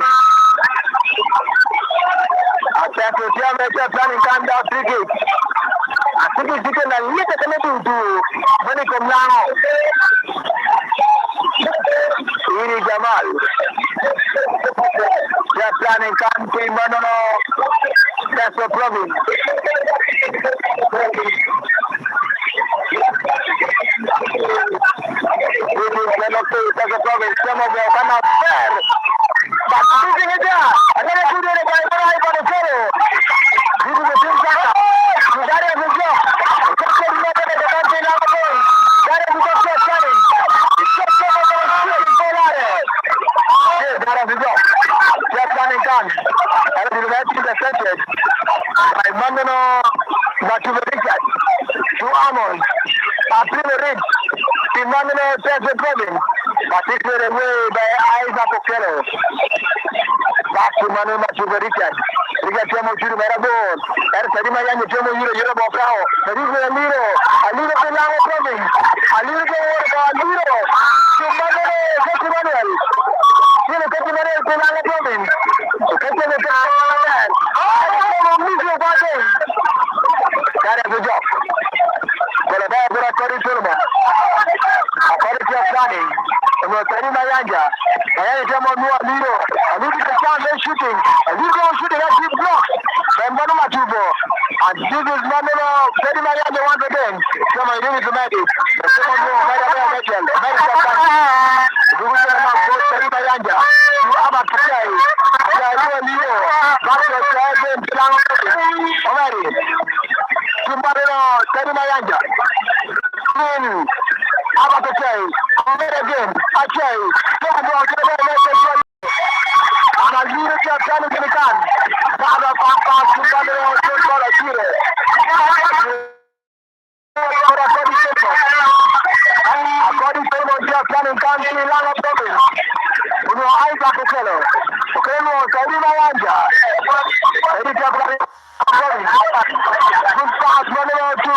Speaker 1: Atakutia mecha plani kanda Afrika. Afrika ziko na lite kama tu bani kwa mlango. Hii Jamal. Ya plani kanda maneno. That's a problem. That's a problem. Some of them cannot fair. But this is it. Another good day by Brian for the fellow. This is the thing that that is the job. Just so you know that the country now going. That is the job challenge. It's just so much of a shit for that. Yes, that is the job. Just planning done. And the university is accepted by Mandano Matuba Richard. Two Amos. April Ridge. The Mandano takes the problem. But it's the way by Isaac O'Kello. Back to Manu Matuba Richard. Richard Tomo Juru Marabon. And Sadima Yang Tomo Euro Bocao. There is a little Pilango province. A little Liro. To Mandano Manuel. You look at the Manuel Pilango province. That is the job. But a bad according to them. According to your planning, and we're telling my Yanja, I had them on one Liro. I need to stand there shooting. And you go shooting at deep blocks. Then Manuma Tubo. And this is Manuma telling my Yanja once again. Some of it is magic. But some of you might have Mitchell. Medical Bank. You will get them up, both telling my Yanja. You have a play. You are Liro. Back to the side, Plan already. Tumbadero, telling my Yanja. Abacaxay, again, Achay, and I leave it to Planet American. Baba Papa, Tumbadero, Tumbadero, Chile. According to the planning country, Lana province. We know Isaac Okello. Okello, Sadima Yanja. Edita Planning province. Good pass, Manolo to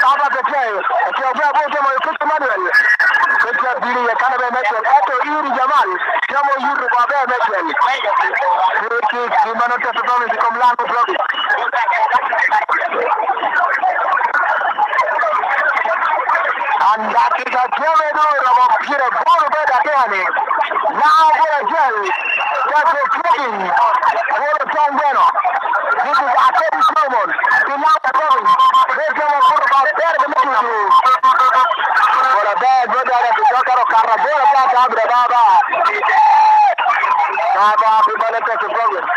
Speaker 1: Abacaxay. Manuel. It's a beauty, a kind of a metal. Eto Yuri Jamal. Jamo Yuri Babe metal. The Manota province become Lana province. And that is a tremendous of Peter Bonobet again. Now what a gel. That's a flipping. What a song bueno. This is a Teddy Solomon. The Lana province. There's a lot about better than you. What a bad brother at the Doctor of Carabola Baba. Baba, the Manota province.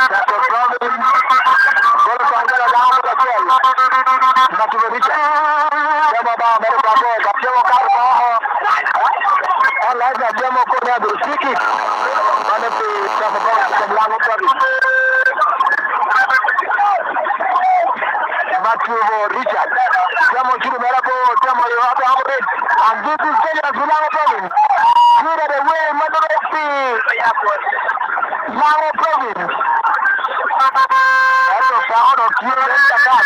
Speaker 1: That's a province. What a song Matubarita. Jamaba, America, Jamo Carbo. All like that, Jamo Korea, the Siki. One of the Lamo province. Matubo Richard. Jamo Churu Marabo, Jamo Yohata Amrit. And this is Kenya Lamo province. Here are the way, Madarati. Lamo province. That's a sound of pure attack.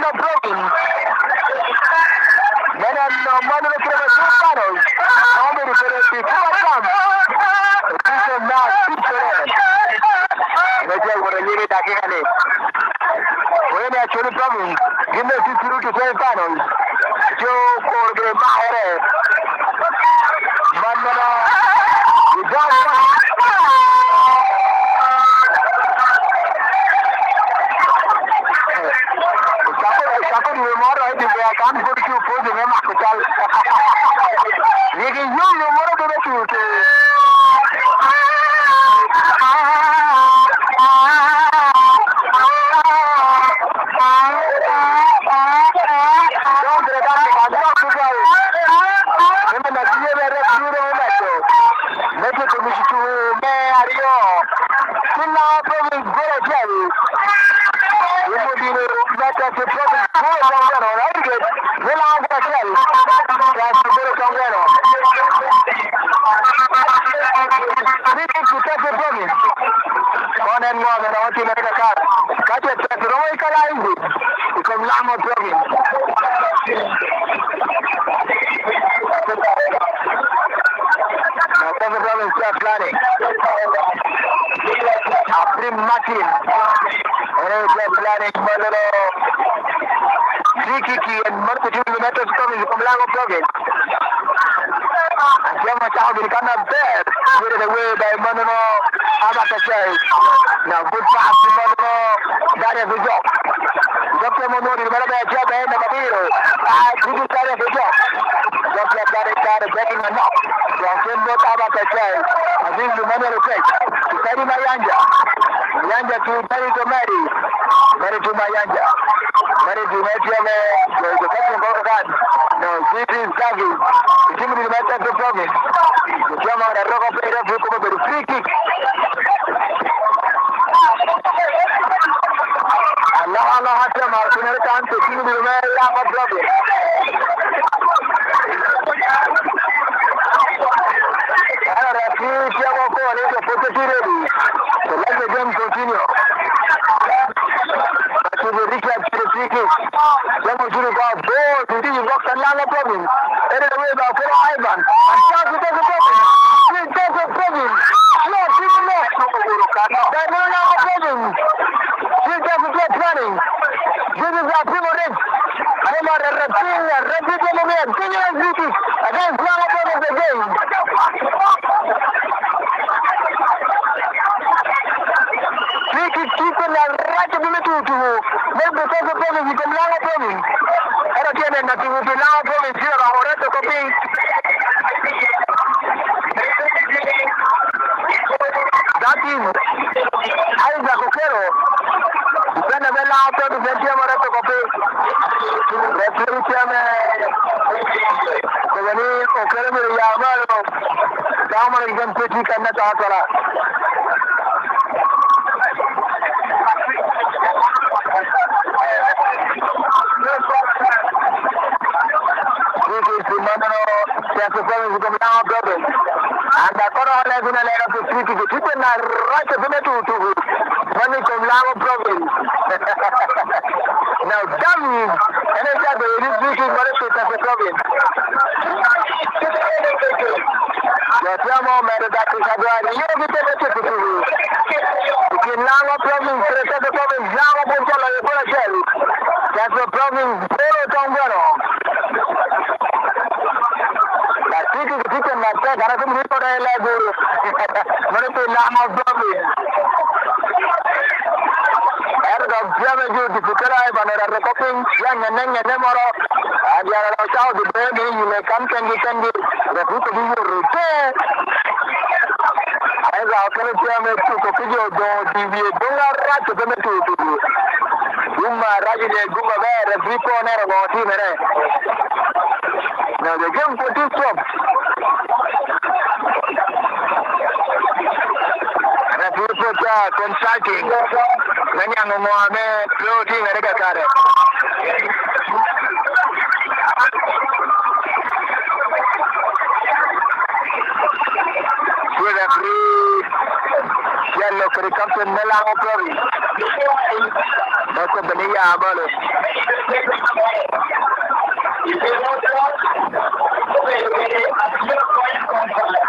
Speaker 1: Lango province. Then Manu Panos. How many people come? This is not picture. Let's go to the Takane. When I actually province, give me 50 to 12 panels. Joe for the Bahare. Mandana. I can't put you for the name of the child. You can use your mother to the truth. Now, good pass to Mono. That is the job. Dr. Mono, you better be a job and a hero. This is that is the job. Dr. That is getting enough. From Kimbo Tabata, I think the money will take. To carry my Yanja. Yanja to marry to Mary. Mary to my Yanja. Mary to Mary. There is a second go again. No, this is Davi. The team will match at the province. The German and Rock player will come up with a free kick. Allah hati markuner kan team will wear a problem. So let the game continue. To the recap to the free kick. Then we should go goal to the box and Langa province. Anyway, about for Ivan. And start to take a problem. Please take a problem. No, people left. They don't have a problem. Please take a good running. This is our primo red. I am a repeat continuous duty against Langa province again. Free kick keeper right to the middle to make the second province become Langa province. I don't get nothing with the Langa province here. I want to copy. That is Isaac Okero. Then the Langa province is here. I want to copy. Referee chairman. So when he Okero will Yamalo, Dama is going to take another. And the Corona is going to let us speak to the people and right to when we come Lama province. Now, dummies, and it's that the reducing benefit of the province. The Tiamo matter that is a very benefit to you. In Lama province, the province, Lama Ponchola, that's the province, Poro Tongano. Karena itu menurut saya lagu menurut nama province. Erga jam itu diputerai bandara rekoping yang neneng moro. Ada orang tahu di bawah ini mereka tinggi. Rekop itu rute. Erga kalau jam itu kopijo do TV dolar ratus begitu itu. Gumma rajin gumma ber ripo nero ngoti mere. Now the game for this stop. Consulting Nanyang Mohamed floating Erika Kare. With a free yellow for the captain Melango province. Eko beniya balo.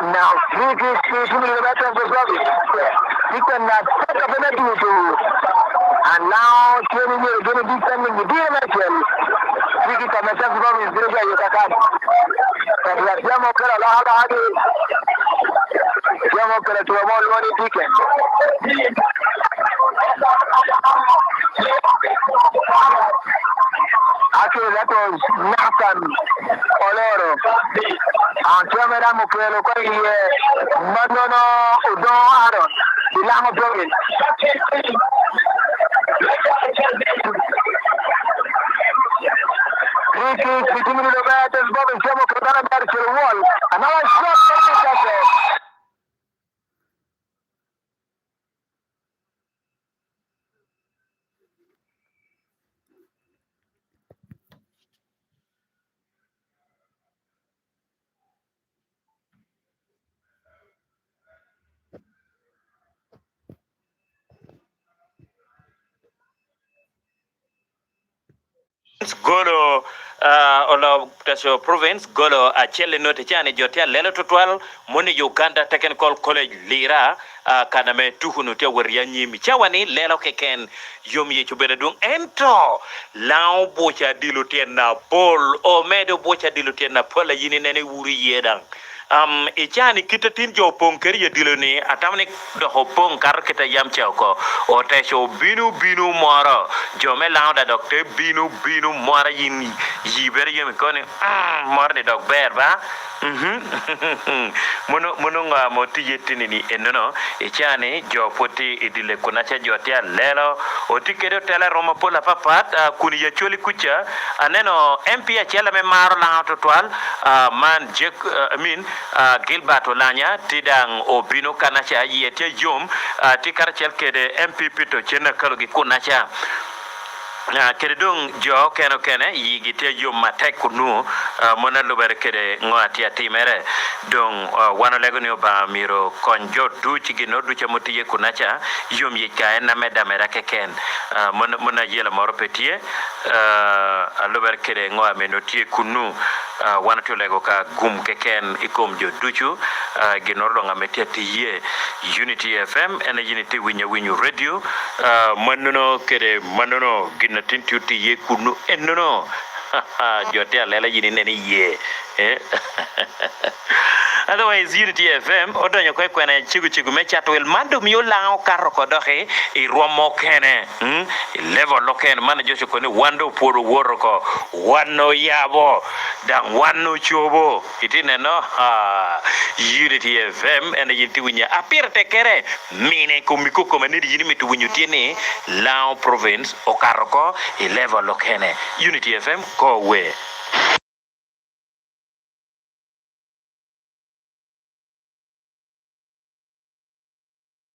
Speaker 1: Now, free kick to the veteran for Bobby. He cannot take a penalty to. And now, training is going to be sending the DMHL. Free kick on the chance of Bobby is going to get Yucatan. But we are Jamo Kara Lahadi. Jamo Kara to a more money ticket. Actually, that was Nathan Oloro. And camera Mukelo Koi Mandono Udon Aaron. The Lama Province. Free kick between the batters, Bob and Jamo Kara back to the wall. And now it's not
Speaker 2: Golo olo taso province golo a chele note chane jotia lelo tutwal moni Uganda Technical College lira kaname tuhunu te waria nyimi chawani lelo keken yomi ye chubere dung ento lao bocha dilutien na pol o medo bocha dilutien na pola yini nene wuri yedang ichani kita tin jo pong keri ya diloni atamne do hopong kar kita yam chako o te so binu mara jo me lao da doctor binu mara yin yiber yem kone mara de dog ber ba mono nga moti yetini ni enono ichani jo poti idile kuna cha jotia lelo o tikedo tele roma pola papat kuni ya choli kucha aneno MP achela me maro la total man jek Gilbert Olanya tidang obino kanacha yete yom tikar chelkede MPP to chena kalogi kunacha kedung jo kene yigite yom matek kunu mona luber kede ngati atimere dong wano lego ni ba miro konjo du chigino du chamuti kunacha yom yika na medamera keken mona yela moro petie luber kede ngwa menotie kunu wana to lego ka gum keken ikom jo duchu ginorlo ngametia tiye Unity FM and Unity winyu radio manono kede manono ginatintu tiye kunu enono jotia lela yini neni ye otherwise Unity FM odonyo kwe kwena chigu mecha to el mando miyo lao karo kodohe I romo kene level loken mana josho kone wando poro woroko wano yabo dan wano chobo itine no Unity FM ene yinti winya apir tekere mine kumiko komanidi yini mitu winyu tiene lao province okaroko level lokene Unity FM go we